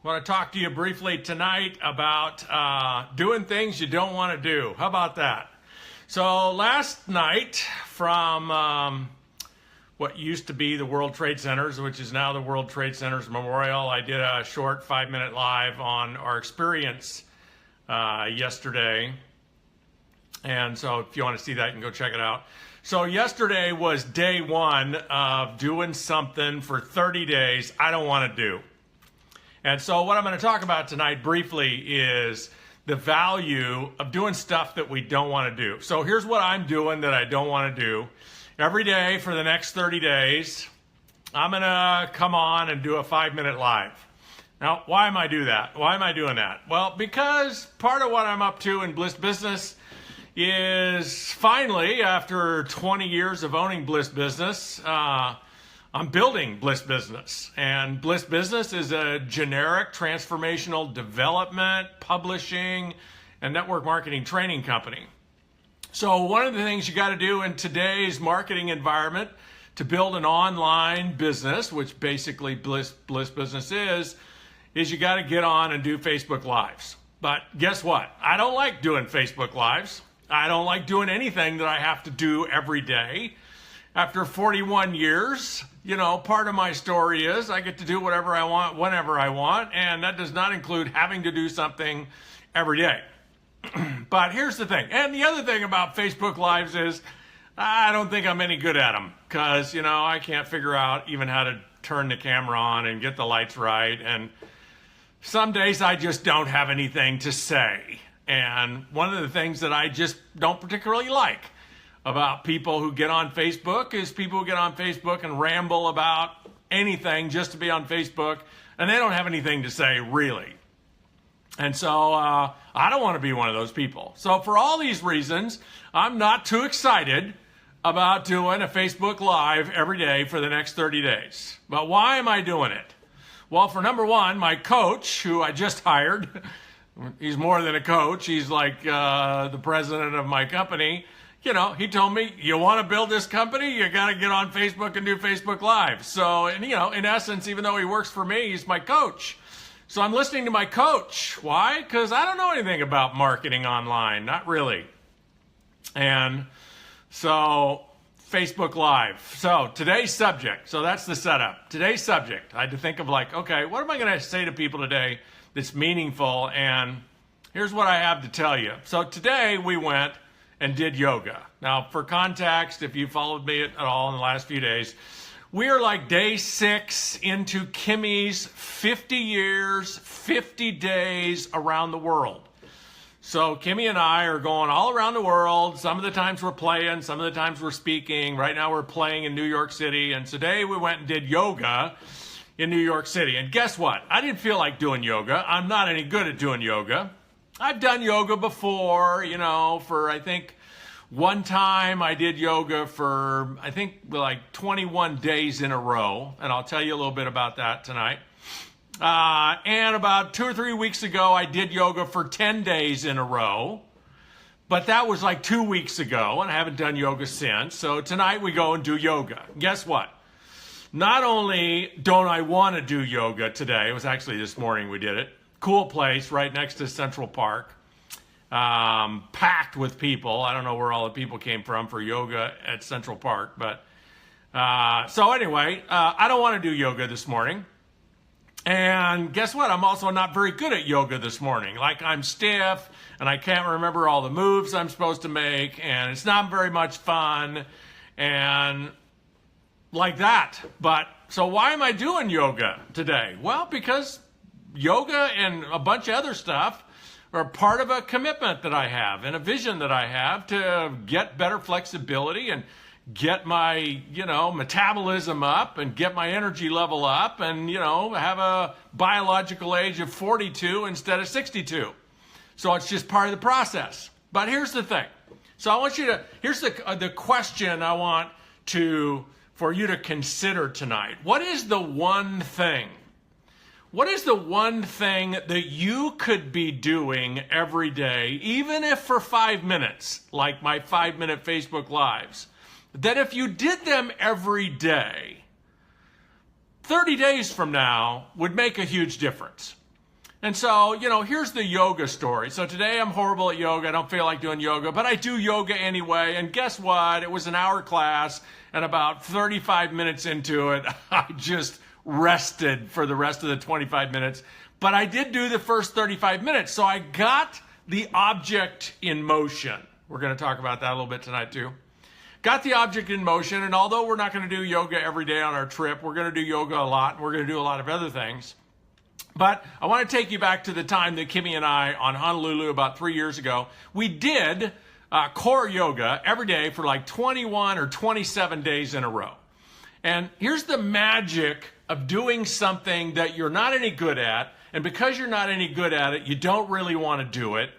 I want to talk to you briefly tonight about doing things you don't want to do. How about that? So last night from what used to be the World Trade Centers, which is now the World Trade Centers Memorial, I did a short 5-minute live on our experience yesterday. And so if you want to see that, you can go check it out. So yesterday was day one of doing something for 30 days I don't want to do. And so what I'm going to talk about tonight briefly is the value of doing stuff that we don't want to do. So here's what I'm doing that I don't want to do. Every day for the next 30 days, I'm going to come on and do a 5-minute live. Now, why am I doing that? Why am I doing that? Well, because part of what I'm up to in Bliss Business is finally, after 20 years of owning Bliss Business, I'm building Bliss Business. And Bliss Business is a generic transformational development, publishing, and network marketing training company. So one of the things you got to do in today's marketing environment to build an online business, which basically Bliss Business is you got to get on and do Facebook Lives. But guess what? I don't like doing Facebook Lives. I don't like doing anything that I have to do every day. After 41 years, part of my story is I get to do whatever I want, whenever I want, and that does not include having to do something every day. But here's the thing, and the other thing about Facebook Lives is I don't think I'm any good at them because, I can't figure out even how to turn the camera on and get the lights right, and some days I just don't have anything to say. And one of the things that I just don't particularly like about people who get on Facebook is people who get on Facebook and ramble about anything just to be on Facebook, and they don't have anything to say, really. And so I don't want to be one of those people. So for all these reasons, I'm not too excited about doing a Facebook Live every day for the next 30 days. But why am I doing it? Well, for number one, my coach, who I just hired, he's more than a coach. He's like the president of my company. He told me, you want to build this company, you got to get on Facebook and do Facebook Live. So, and, in essence, even though he works for me, he's my coach. So I'm listening to my coach. Why? Because I don't know anything about marketing online. Not really. And so Facebook Live. So today's subject. So that's the setup. Today's subject. I had to think of okay, what am I going to say to people today that's meaningful? And here's what I have to tell you. So today we went and did yoga. Now, for context, if you followed me at all in the last few days, we are like day 6 into Kimmy's 50 years, 50 days around the world. So Kimmy and I are going all around the world. Some of the times we're playing, some of the times we're speaking. Right now we're playing in New York City. And today we went and did yoga in New York City. And guess what? I didn't feel like doing yoga. I'm not any good at doing yoga. I've done yoga before, for I think one time I did yoga for, 21 days in a row. And I'll tell you a little bit about that tonight. And about 2 or 3 weeks ago, I did yoga for 10 days in a row. But that was 2 weeks ago, and I haven't done yoga since. So tonight we go and do yoga. Guess what? Not only don't I want to do yoga today, it was actually this morning we did it. Cool place right next to Central Park. Packed with people. I don't know where all the people came from for yoga at Central Park. But so anyway, I don't want to do yoga this morning. And guess what? I'm also not very good at yoga this morning. I'm stiff and I can't remember all the moves I'm supposed to make. And it's not very much fun. And like that. But so why am I doing yoga today? Well, because yoga and a bunch of other stuff are part of a commitment that I have and a vision that I have to get better flexibility and get my, metabolism up and get my energy level up and, have a biological age of 42 instead of 62. So it's just part of the process. But here's the thing. So I want you to, here's the question I want for you to consider tonight. What is the one thing? What is the one thing that you could be doing every day, even if for 5 minutes, like my 5-minute Facebook Lives, that if you did them every day, 30 days from now would make a huge difference? And so, here's the yoga story. So today I'm horrible at yoga. I don't feel like doing yoga, but I do yoga anyway. And guess what? It was an hour class, and about 35 minutes into it, I just rested for the rest of the 25 minutes. But I did do the first 35 minutes, so I got the object in motion. We're going to talk about that a little bit tonight too. Got the object in motion, and although we're not going to do yoga every day on our trip, we're going to do yoga a lot, and we're going to do a lot of other things. But I want to take you back to the time that Kimmy and I, on Honolulu about 3 years ago, we did core yoga every day for like 21 or 27 days in a row. And here's the magic of doing something that you're not any good at, and because you're not any good at it, you don't really want to do it,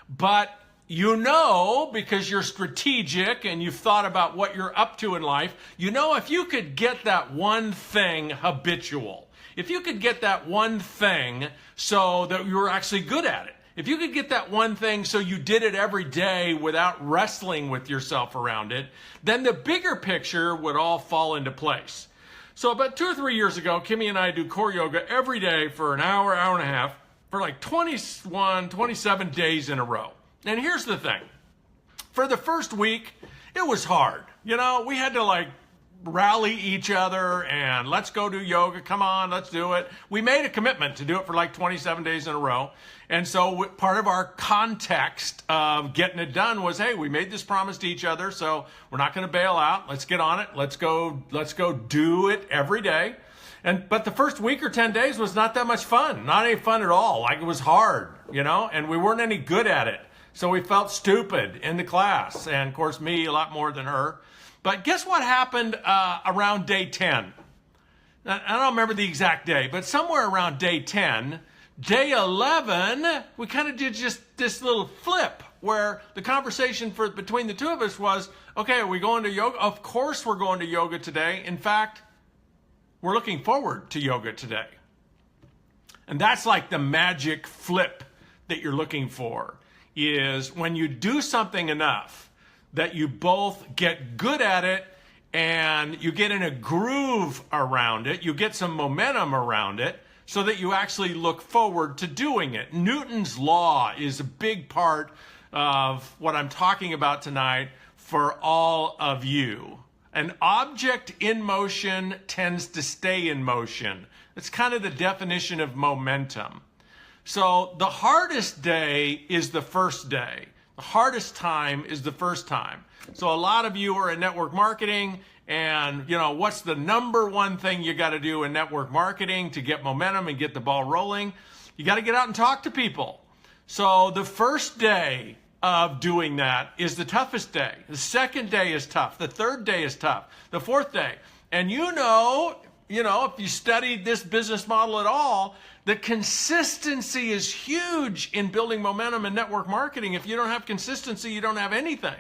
but because you're strategic and you've thought about what you're up to in life, if you could get that one thing habitual, if you could get that one thing so that you were actually good at it, if you could get that one thing so you did it every day without wrestling with yourself around it, then the bigger picture would all fall into place. So about 2 or 3 years ago, Kimmy and I do core yoga every day for an hour, hour and a half, for like 21, 27 days in a row. And here's the thing. For the first week, it was hard. We had to rally each other and let's go do yoga. Come on, let's do it. We made a commitment to do it for like 27 days in a row. And so part of our context of getting it done was, hey, we made this promise to each other, so we're not going to bail out. Let's get on it. Let's go do it every day. But the first week or 10 days was not that much fun. Not any fun at all. It was hard, and we weren't any good at it. So we felt stupid in the class. And of course, me a lot more than her. But guess what happened around day 10? I don't remember the exact day, but somewhere around day 10, day 11, we kind of did just this little flip where the conversation between the two of us was, okay, are we going to yoga? Of course we're going to yoga today. In fact, we're looking forward to yoga today. And that's like the magic flip that you're looking for, is when you do something enough that you both get good at it and you get in a groove around it, you get some momentum around it so that you actually look forward to doing it. Newton's law is a big part of what I'm talking about tonight for all of you. An object in motion tends to stay in motion. It's kind of the definition of momentum. So the hardest day is the first day. The hardest time is the first time. So a lot of you are in network marketing, and what's the number one thing you got to do in network marketing to get momentum and get the ball rolling? You got to get out and talk to people. So the first day of doing that is the toughest day. The second day is tough. The third day is tough. The fourth day. And if you studied this business model at all, the consistency is huge in building momentum in network marketing. If you don't have consistency, you don't have anything.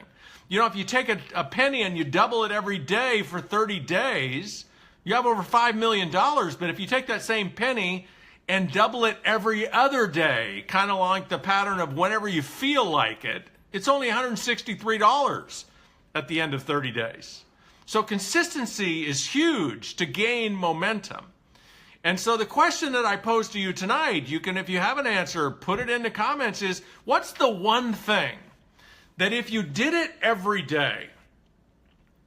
If you take a penny and you double it every day for 30 days, you have over $5 million. But if you take that same penny and double it every other day, kind of like the pattern of whenever you feel like it, it's only $163 at the end of 30 days. So consistency is huge to gain momentum. And so the question that I pose to you tonight, if you have an answer, put it in the comments, is what's the one thing that if you did it every day,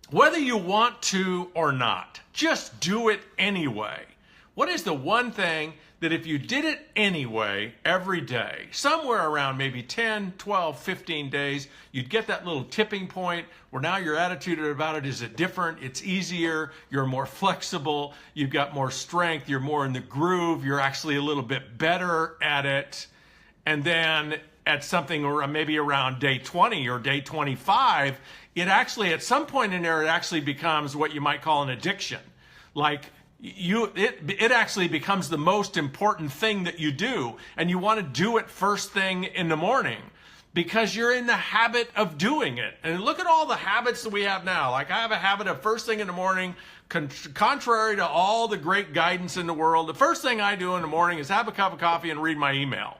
whether you want to or not, just do it anyway. What is the one thing that if you did it anyway every day, somewhere around maybe 10, 12, 15 days, you'd get that little tipping point where now your attitude about it is different, it's easier, you're more flexible, you've got more strength, you're more in the groove, you're actually a little bit better at it. And then at something or maybe around day 20 or day 25, it actually, at some point in there, it actually becomes what you might call an addiction. It actually becomes the most important thing that you do, and you want to do it first thing in the morning because you're in the habit of doing it. And look at all the habits that we have now. I have a habit of first thing in the morning, contrary to all the great guidance in the world, the first thing I do in the morning is have a cup of coffee and read my email.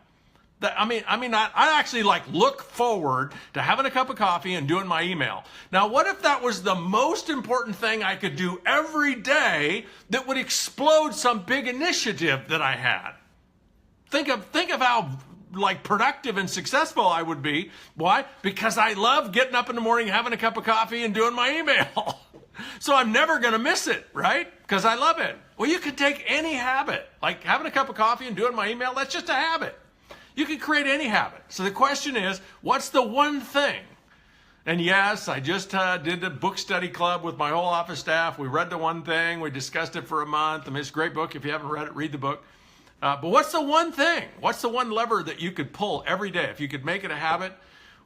I actually look forward to having a cup of coffee and doing my email. Now, what if that was the most important thing I could do every day that would explode some big initiative that I had? Think of how like productive and successful I would be. Why? Because I love getting up in the morning, having a cup of coffee, and doing my email. So I'm never going to miss it, right? Because I love it. Well, you could take any habit, like having a cup of coffee and doing my email. That's just a habit. You can create any habit. So the question is, what's the one thing? And yes, I just did a book study club with my whole office staff. We read the one thing. We discussed it for a month. I mean, it's a great book. If you haven't read it, read the book. But what's the one thing? What's the one lever that you could pull every day? If you could make it a habit,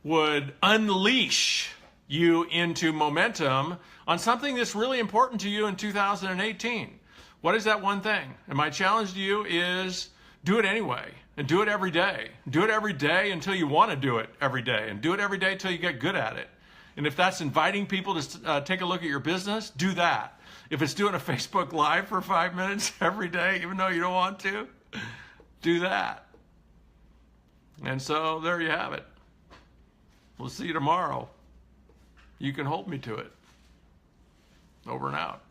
would unleash you into momentum on something that's really important to you in 2018. What is that one thing? And my challenge to you is do it anyway, and do it every day. Do it every day until you want to do it every day, and do it every day until you get good at it. And if that's inviting people to take a look at your business, do that. If it's doing a Facebook Live for 5 minutes every day, even though you don't want to, do that. And so there you have it. We'll see you tomorrow. You can hold me to it. Over and out.